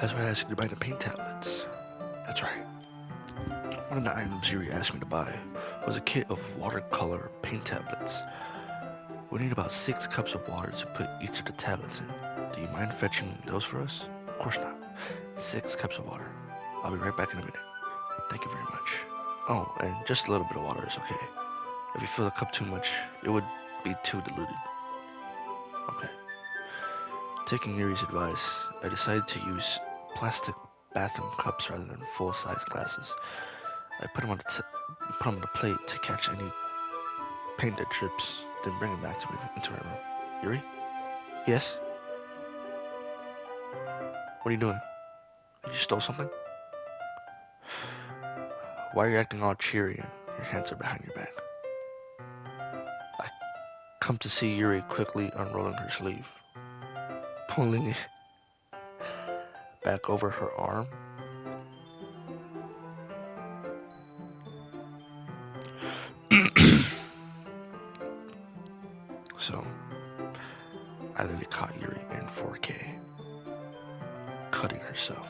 That's why I asked you to buy the paint tablets. That's right. One of the items Yuri asked me to buy was a kit of watercolor paint tablets. We need about 6 cups of water to put each of the tablets in. Do you mind fetching those for us? Of course not. 6 cups of water. I'll be right back in a minute. Thank you very much. Oh, and just a little bit of water is okay. If you fill the cup too much, it would be too diluted. Okay. Taking Yuri's advice, I decided to use plastic bathroom cups rather than full-size glasses. I put them on the plate to catch any paint that drips, then bring it back to me into my room. Yuri? Yes? What are you doing? You stole something? Why are you acting all cheery and your hands are behind your back? I come to see Yuri quickly unrolling her sleeve, pulling it back over her arm. So, I literally caught Yuri in 4K, cutting herself.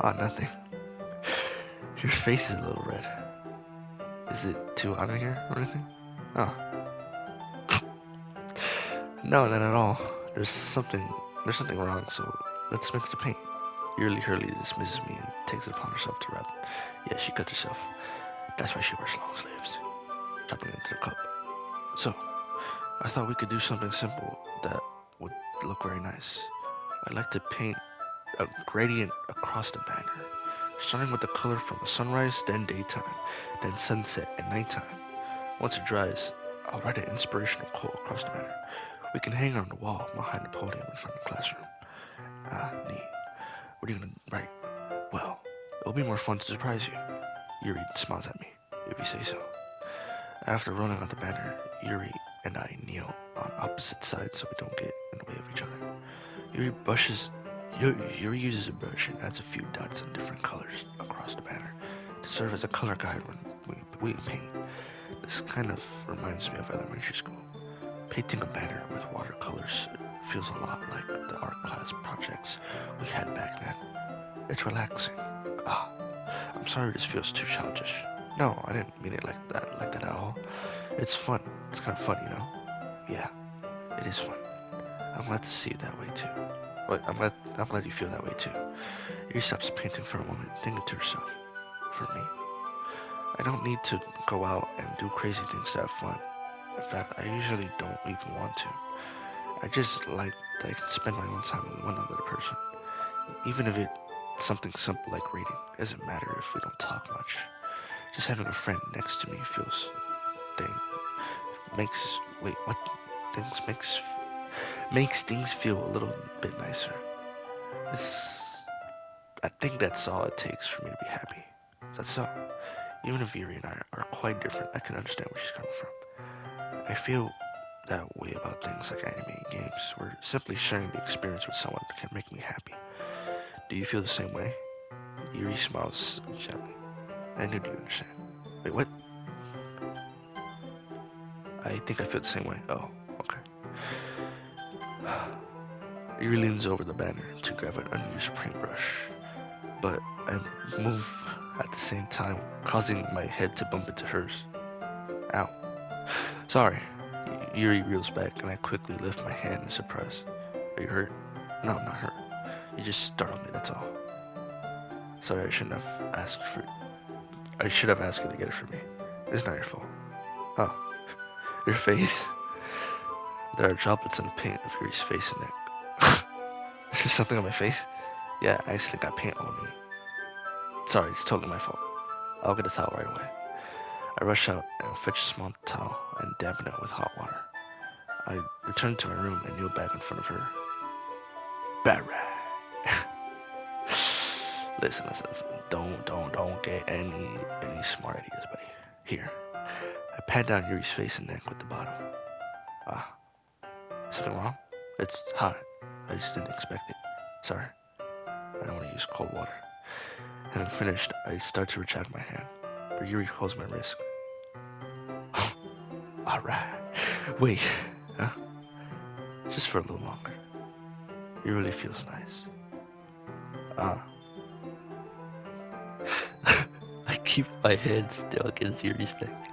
Oh, nothing. Your face is a little red. Is it too hot in here or anything? Oh. No, not at all. There's something there's something wrong, so let's mix the paint. Yuri Hurley dismisses me and takes it upon herself to wrap it. Yeah, she cut herself. That's why she wears long sleeves. Dropping it into the cup. So, I thought we could do something simple that would look very nice. I'd like to paint a gradient across the banner, starting with the color from a sunrise, then daytime, then sunset and nighttime. Once it dries, I'll write an inspirational quote across the banner. We can hang it on the wall behind the podium in front of the classroom. Ah, neat. What are you gonna write? Well, it'll be more fun to surprise you. Yuri smiles at me, if you say so. After rolling out the banner, Yuri and I kneel on opposite sides so we don't get in the way of each other. Yuri brushes. Yuri uses a brush and adds a few dots in different colors across the banner to serve as a color guide when we paint. This kind of reminds me of elementary school. Painting a banner with watercolors feels a lot like the art class projects we had back then. It's relaxing. Ah, I'm sorry this feels too childish. No, I didn't mean it like that at all. It's fun. It's kind of fun, you know? Yeah, it is fun. I'm glad to see it that way too. But I'm glad you feel that way too. Yuri stops painting for a moment, thinking to herself. For me, I don't need to go out and do crazy things to have fun. In fact, I usually don't even want to. I just like that I can spend my own time with one other person. Even if it's something simple like reading. It doesn't matter if we don't talk much. Just having a friend next to me feels thing makes wait what things makes things feel a little bit nicer. It's I think that's all it takes for me to be happy. That's so. Even if Yuri and I are quite different, I can understand where she's coming from. I feel that way about things like anime and games, where simply sharing the experience with someone can make me happy. Do you feel the same way? Yuri smiles gently. I knew you understand. Wait, what? I think I feel the same way. Oh, okay. Yuri leans over the banner to grab an unused paintbrush, but I move at the same time, causing my head to bump into hers. Ow. Sorry. Yuri reels back, and I quickly lift my hand in surprise. Are you hurt? No, I'm not hurt. You just startled me, that's all. Sorry, I should have asked you to get it for me. It's not your fault. Oh, your face. There are droplets in the paint of Yuri's face and neck. Is there something on my face? Yeah, I accidentally got paint all over me. Sorry, it's totally my fault. I'll get a towel right away. I rush out and fetch a small towel and dampen it with hot water. I return to my room and kneel back in front of her. Bad rag. Listen. Don't get any smart ideas, buddy. Here. I pat down Yuri's face and neck with the bottle. Ah, something wrong? It's hot. I just didn't expect it. Sorry. I don't want to use cold water. Having finished, I start to retract my hand, but Yuri holds my wrist. Alright. Wait. Huh? Just for a little longer. It really feels nice. Ah. I keep my hand still against Yuri's neck.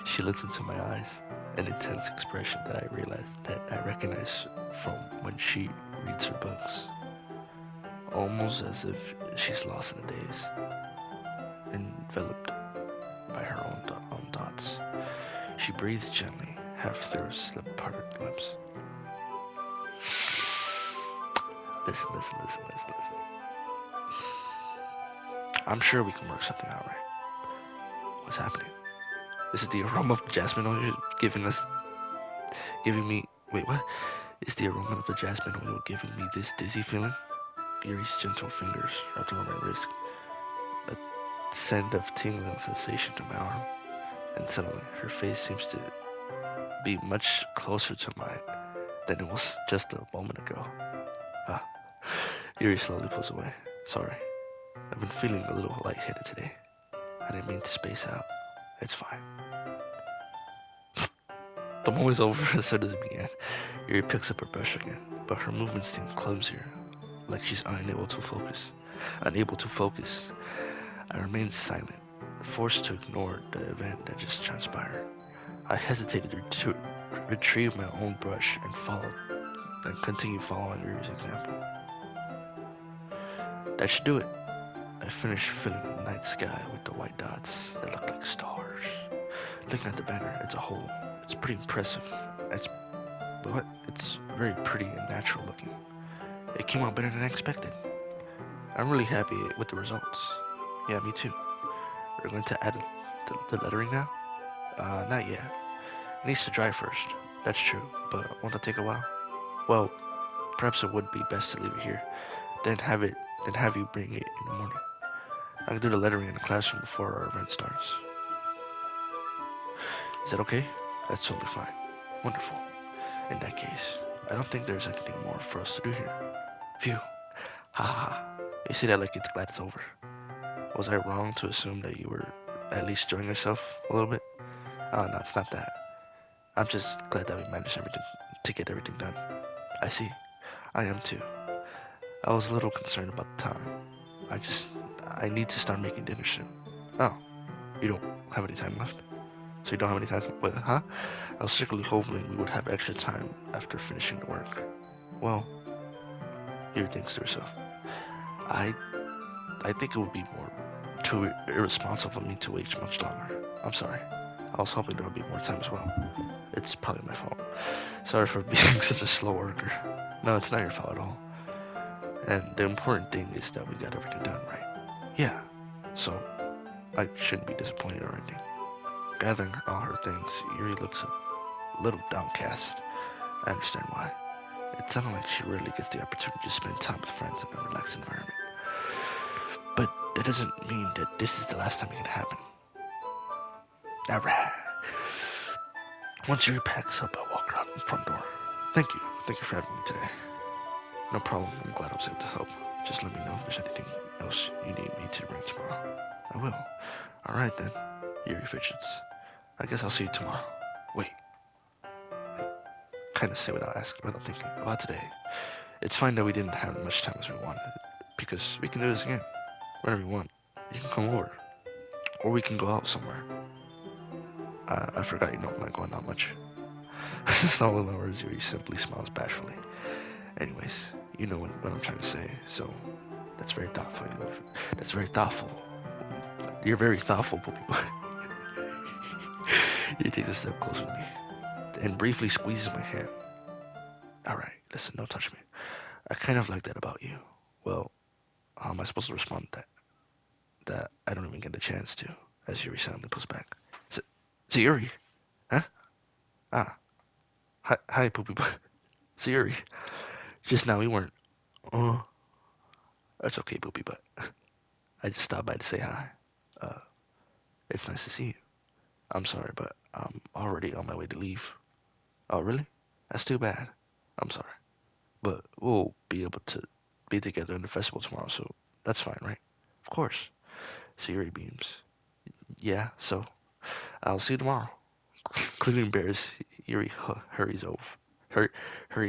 She looks into my eyes, an intense expression that I recognize from when she reads her books, almost as if she's lost in the daze, enveloped by her own thoughts. She breathes gently, half through her slip-parted lips. Listen, listen, listen, listen, listen. I'm sure we can work something out, right? What's happening? Is it the aroma of jasmine oil you're giving me? Wait, what? Is the aroma of the jasmine oil giving me this dizzy feeling? Yuri's gentle fingers wrapped around my wrist, a send of tingling sensation to my arm, and suddenly her face seems to be much closer to mine than it was just a moment ago. Ah, Yuri slowly pulls away. Sorry, I've been feeling a little lightheaded today. I didn't mean to space out. It's fine. The moment's over as soon as it began. Yuri picks up her brush again, but her movements seem clumsier, like she's unable to focus. Unable to focus. I remain silent, forced to ignore the event that just transpired. I hesitated to retrieve my own brush and followed, then continued following Yuri's example. That should do it. I finished filling the night sky with the white dots that look like stars. Looking at the banner as a whole, it's pretty impressive. It's but it's very pretty and natural looking. It came out better than I expected. I'm really happy with the results. Yeah, me too. We're going to add the lettering now? Not yet. It needs to dry first. That's true, but won't that take a while? Well, perhaps it would be best to leave it here, then have you bring it in the morning. I can do the lettering in the classroom before our event starts. Is that okay? That's totally fine. Wonderful. In that case, I don't think there's anything more for us to do here. Phew. Ha ha ha. You say that like it's glad it's over. Was I wrong to assume that you were at least enjoying yourself a little bit? Oh, no, it's not that. I'm just glad that we managed everything to get everything done. I see. I am too. I was a little concerned about the time. I just I need to start making dinner soon. Oh, you don't have any time left? So you don't have any time? Wait, huh? I was secretly hoping we would have extra time after finishing the work. Well, Yuri thinks to herself. I I think it would be more too irresponsible of me to wait much longer. I'm sorry. I was hoping there would be more time as well. It's probably my fault. Sorry for being such a slow worker. No, it's not your fault at all. And the important thing is that we got everything done right. Yeah. So I shouldn't be disappointed or anything. Gathering all her things, Yuri looks a little downcast. I understand why. It sounded like she rarely gets the opportunity to spend time with friends in a relaxed environment. But that doesn't mean that this is the last time it can happen. Alright. Once Yuri packs up, I walk her out the front door. Thank you. Thank you for having me today. No problem. I'm glad I was able to help. Just let me know if there's anything else you need me to bring tomorrow. I will. Alright then. Yuri fidgets. I guess I'll see you tomorrow. Wait. I kind of say without thinking about today. It's fine that we didn't have much time as we wanted, because we can do this again. Whenever you want. You can come over. Or we can go out somewhere. I forgot you don't like going out much. Stalling lowers Yuri simply smiles bashfully. Anyways, you know what I'm trying to say, so that's very thoughtful. That's very thoughtful. You're very thoughtful, Poopy Boy. He takes a step closer to me and briefly squeezes my hand. Alright, listen, don't touch me. I kind of like that about you. Well, how am I supposed to respond to that? That I don't even get a chance to, as Yuri suddenly pulls back. Yuri? Huh? Ah. Hi, Poopy Boy. Yuri. Just now we weren't. Oh, that's okay, Poopy, but I just stopped by to say hi. Uh, it's nice to see you. I'm sorry, but I'm already on my way to leave. Oh, really? That's too bad. I'm sorry. But we'll be able to be together in the festival tomorrow, so that's fine, right? Of course. Siri beams. Yeah, so I'll see you tomorrow. Clearly embarrassed, Yuri hur- hurries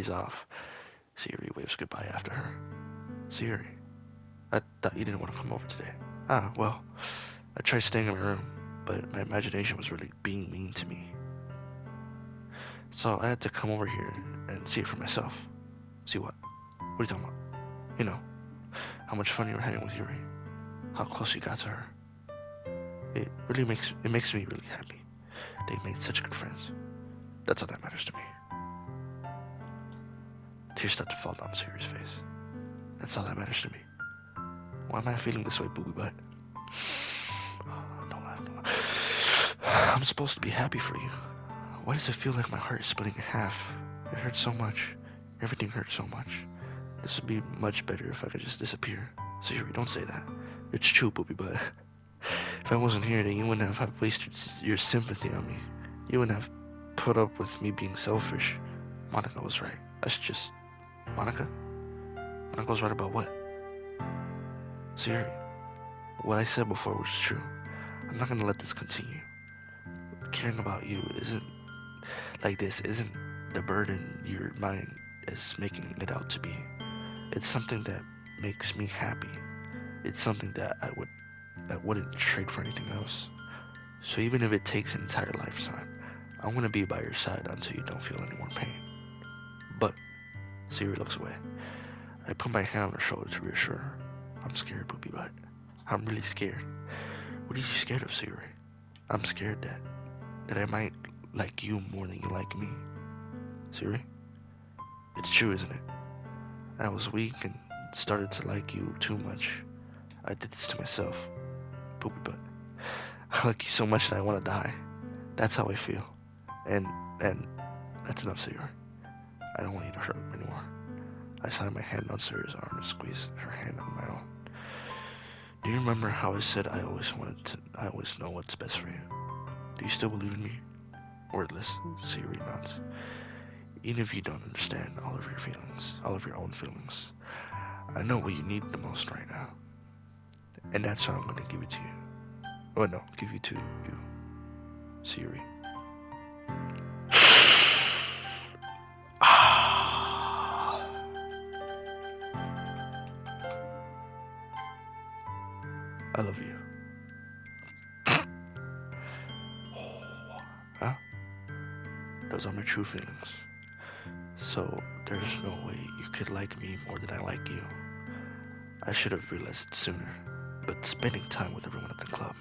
off. Sayuri waves goodbye after her. Sayuri, I thought you didn't want to come over today. Ah, well, I tried staying in my room, but my imagination was really being mean to me. So I had to come over here and see it for myself. See what? What are you talking about? You know, how much fun you were having with Yuri. How close you got to her. It makes me really happy. They made such good friends. That's all that matters to me. Tears start to fall down Sayuri's face. That's all that matters to me. Why am I feeling this way, booby butt? Don't laugh, don't laugh. I'm supposed to be happy for you. Why does it feel like my heart is splitting in half? It hurts so much. Everything hurts so much. This would be much better if I could just disappear. Sayuri, don't say that. It's true, booby butt. If I wasn't here, then you wouldn't have wasted your sympathy on me. You wouldn't have put up with me being selfish. Monica was right. That's just... Monica? Monica was right about what? Sayuri, what I said before was true. I'm not gonna let this continue. Caring about you isn't the burden your mind is making it out to be. It's something that makes me happy. It's something that I wouldn't trade for anything else. So even if it takes an entire lifetime, I want to be by your side until you don't feel any more pain. But Siri looks away. I put my hand on her shoulder to reassure her. I'm scared, Poopy Butt. I'm really scared. What are you scared of, Siri? I'm scared that I might like you more than you like me. Siri? It's true, isn't it? I was weak and started to like you too much. I did this to myself. Poopy Butt. I like you so much that I want to die. That's how I feel. And that's enough, Siri. I don't want you to hurt anymore. I slide my hand on Sarah's arm and squeeze her hand on my own. Do you remember how I said I always know what's best for you? Do you still believe in me? Wordless, Sayuri nods. Even if you don't understand all of your feelings, all of your own feelings, I know what you need the most right now. And that's why I'm gonna give it to you. Oh no, give it to you, Sayuri. I love you. Huh? Those are my true feelings. So there's no way you could like me more than I like you. I should have realized it sooner. But spending time with everyone at the club,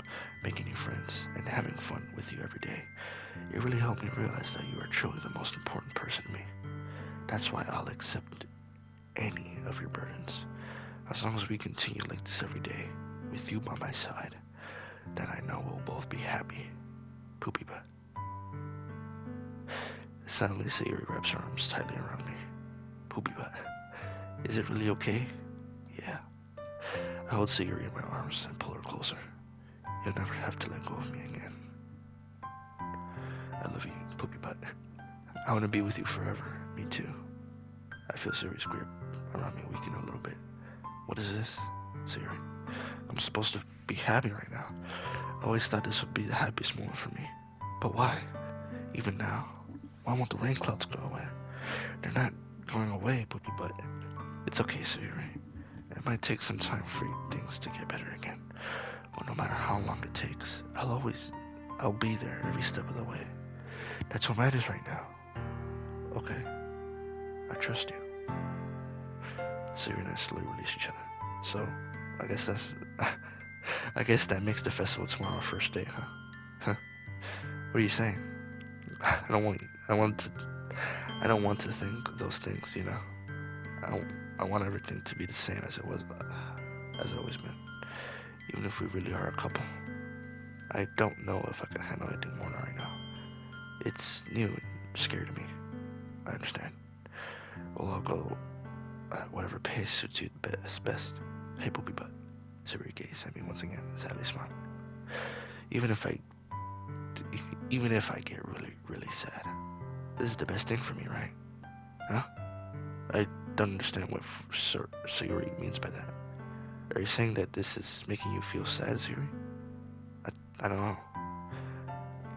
making new friends, and having fun with you every day, it really helped me realize that you are truly the most important person to me. That's why I'll accept any of your burdens. As long as we continue like this every day, with you by my side, then I know we'll both be happy. Poopy butt. Suddenly, Sayuri wraps her arms tightly around me. Poopy butt. Is it really okay? Yeah. I hold Sayuri in my arms and pull her closer. You'll never have to let go of me again. I love you, Poopy butt. I want to be with you forever. Me too. I feel Sayuri's grip around me weaken a little bit. What is this, Sayuri? I'm supposed to be happy right now. I always thought this would be the happiest moment for me. But why? Even now? Why won't the rain clouds go away? They're not going away, Poopy butt. It's okay, Sayuri. It might take some time for things to get better again. But no matter how long it takes, I'll be there every step of the way. That's what matters right now. Okay, I trust you. Sayuri and I slowly release each other. So, I guess that's... I guess that makes the festival tomorrow our first day, huh? Huh? What are you saying? I don't want... I don't want to think those things, you know? I want everything to be the same as it was, as it always been. Even if we really are a couple. I don't know if I can handle anything more right now. It's new and scary to me. I understand. Well, I'll go at whatever pace suits you best. Hey, Poopy Butt. Sayuri gazed at me once again, sadly smiling. Even if I, even if I get really, really sad, this is the best thing for me, right? Huh? I don't understand what Sayuri means by that. Are you saying that this is making you feel sad, Sayuri? I don't know.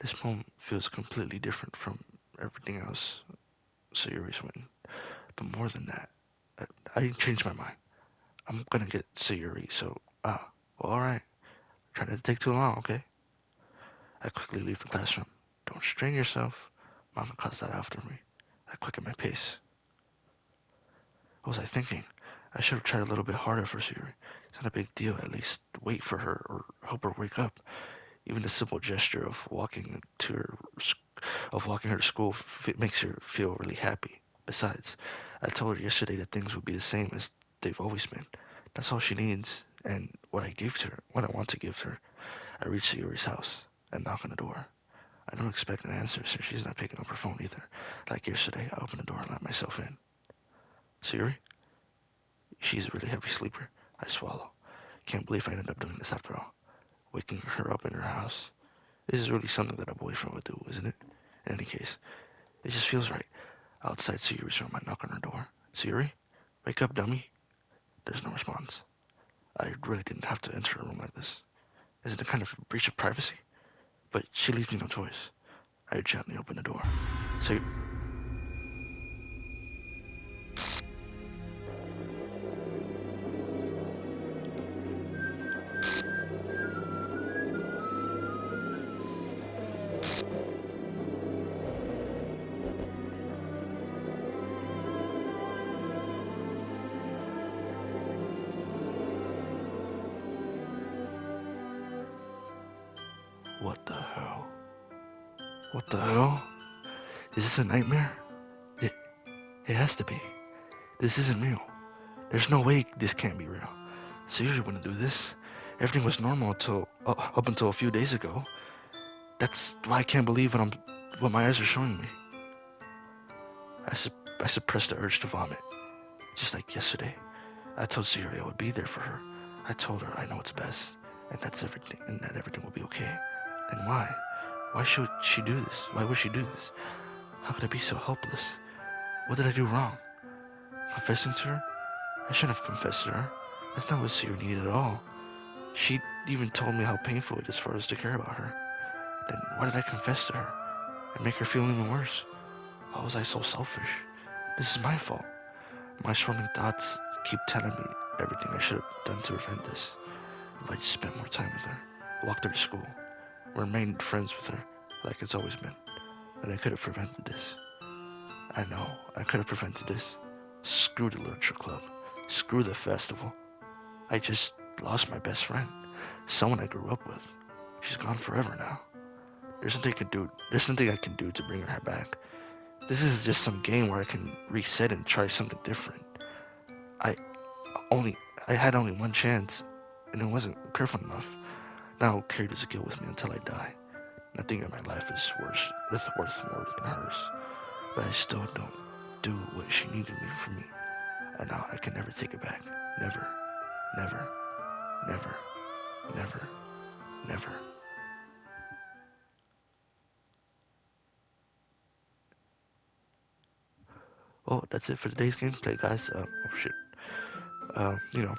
This poem feels completely different from everything else Sayuri's written. But more than that, I changed my mind. I'm gonna get Sayuri, so, well, alright. Trying to take too long, okay? I quickly leave the classroom. Don't strain yourself. Mama calls that after me. I quicken my pace. What was I thinking? I should have tried a little bit harder for Sayuri. It's not a big deal, at least wait for her or help her wake up. Even the simple gesture of walking her to school makes her feel really happy. Besides, I told her yesterday that things would be the same as they've always been. That's all she needs, and what I want to give to her. I reach Sayuri's house and knock on the door. I don't expect an answer since she's not picking up her phone either. Like yesterday, I open the door and let myself in. Sayuri? She's a really heavy sleeper. I swallow. Can't believe I ended up doing this after all. Waking her up in her house. This is really something that a boyfriend would do, isn't it? In any case, it just feels right. Outside Sayuri's room, I knock on her door. Sayuri? Wake up, dummy. There's no response. I really didn't have to enter a room like this. Is it a kind of breach of privacy? But she leaves me no choice. I gently open the door. Say, what the hell? What the hell? Is this a nightmare? It, it has to be. This isn't real. There's no way this can't be real. Sayuri wouldn't do this. Everything was normal up until a few days ago. That's why I can't believe what my eyes are showing me. I suppressed the urge to vomit, just like yesterday. I told Sayuri I would be there for her. I told her I know what's best, and that everything will be okay. Then why? Why should she do this? Why would she do this? How could I be so helpless? What did I do wrong? Confessing to her? I shouldn't have confessed to her. That's not what Sayuri needed at all. She even told me how painful it is for us to care about her. Then why did I confess to her and make her feel even worse? Why was I so selfish? This is my fault. My swarming thoughts keep telling me everything I should have done to prevent this. If I just spent more time with her, walked her to school, remained friends with her like it's always been, then I could have prevented this. I know, I could have prevented this. Screw the literature club. Screw the festival. I just lost my best friend. Someone I grew up with. She's gone forever now. There's something I can do to bring her back. This is just some game where I can reset and try something different. I only I had only one chance, and it wasn't careful enough. Now I'll carry this guilt with me until I die. Nothing in my life is worth more than hers. But I still don't do what she needed me for me. And now I can never take it back. Never, never, never, never, never. Well, that's it for today's gameplay, guys. Oh shit. You know,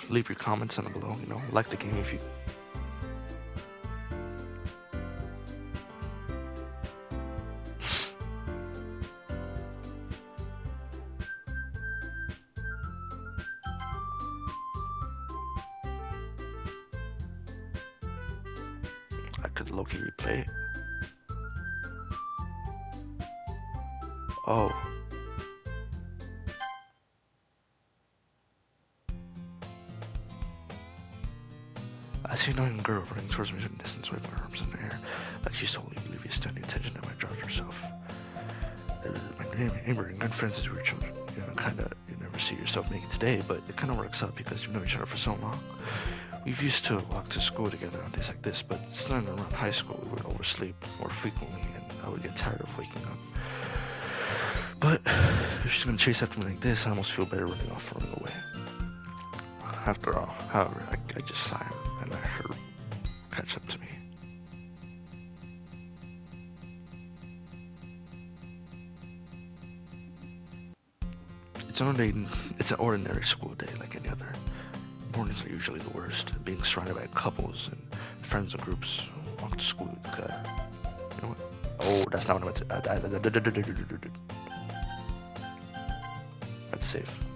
leave your comments down below. You know, like the game if you. I could low-key replay it. Oh. I see a young girl running towards me from a distance, waving her arms in the air, like she's totally oblivious to any attention that might draw to herself. My neighbor and good friends as we were children. You never see yourself making today, but it kind of works out because you've known each other for so long. We've used to walk to school together on days like this, but starting around high school, we would oversleep more frequently, and I would get tired of waking up. But if she's gonna chase after me like this, I almost feel better running away. After all, however, I just sigh and let her catch up to me. It's an ordinary school day like any other. Mornings are usually the worst, being surrounded by couples and friends in groups. Walk to school with the guy. You know what? Oh, that's not what I meant to. That's safe.